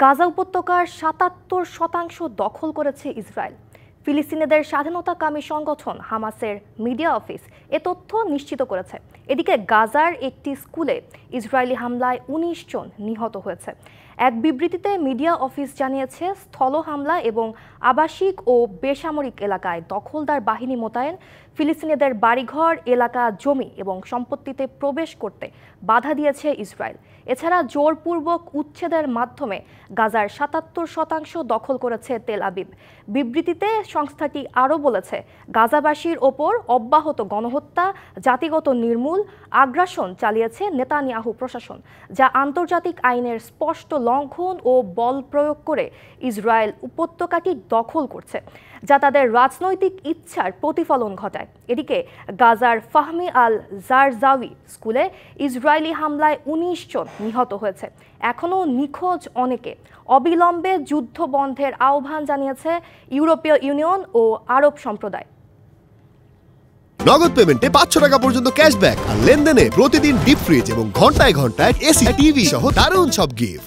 গাজা উপত্যকার ৭৭% দখল করেছে ইসরায়েল। ফিলিস্তিনিদের স্বাধীনতাকামী সংগঠন হামাসের মিডিয়া অফিস এ তথ্য নিশ্চিত করেছে। এদিকে গাজার একটি স্কুলে ইসরায়েলি হামলায় ১৯ জন নিহত হয়েছে। এক বিবৃতিতে মিডিয়া অফিস জানিয়েছে, স্থল হামলা এবং আবাসিক ও বেসামরিক এলাকায় দখলদার বাহিনী মোতায়েন ফিলিস্তিনিদের বাড়িঘর, এলাকা, জমি এবং সম্পত্তিতে প্রবেশ করতে বাধা দিয়েছে ইসরায়েল। এছাড়া জোরপূর্বক উচ্ছেদের মাধ্যমে গাজার ৭৭% দখল করেছে তেল আবিব। বিবৃতিতে সংস্থাটি আরও বলেছে, গাজাবাসীর ওপর অব্যাহত গণহত্যা, জাতিগত নির্মূল আগ্রাসন চালিয়েছে নেতানিয়াহু প্রশাসন, যা আন্তর্জাতিক আইনের স্পষ্ট লঙ্ঘন ও বল প্রয়োগ করে ইসরায়েল উপত্যকাটি দখল করছে, যা তাদের রাজনৈতিক ইচ্ছার প্রতিফলন ঘটায়। এদিকে গাজার ফাহমি আল জারজাউই স্কুলে ইসরায়েলি হামলায় ১৯ জন নিহত হয়েছে। এখনও নিখোঁজ অনেকে। অবিলম্বে যুদ্ধ বন্ধের আহ্বান জানিয়েছে ইউরোপীয় ইউনিয়ন ও আরব সম্প্রদায়। নগদ পেমেন্টে ৫০০ টাকা পর্যন্ত ক্যাশব্যাক আর লেনদেনে প্রতিদিন ডিপ ফ্রিজ এবং ঘন্টায় ঘন্টায় এসি, টিভি সহ দারুণ সব গিফট।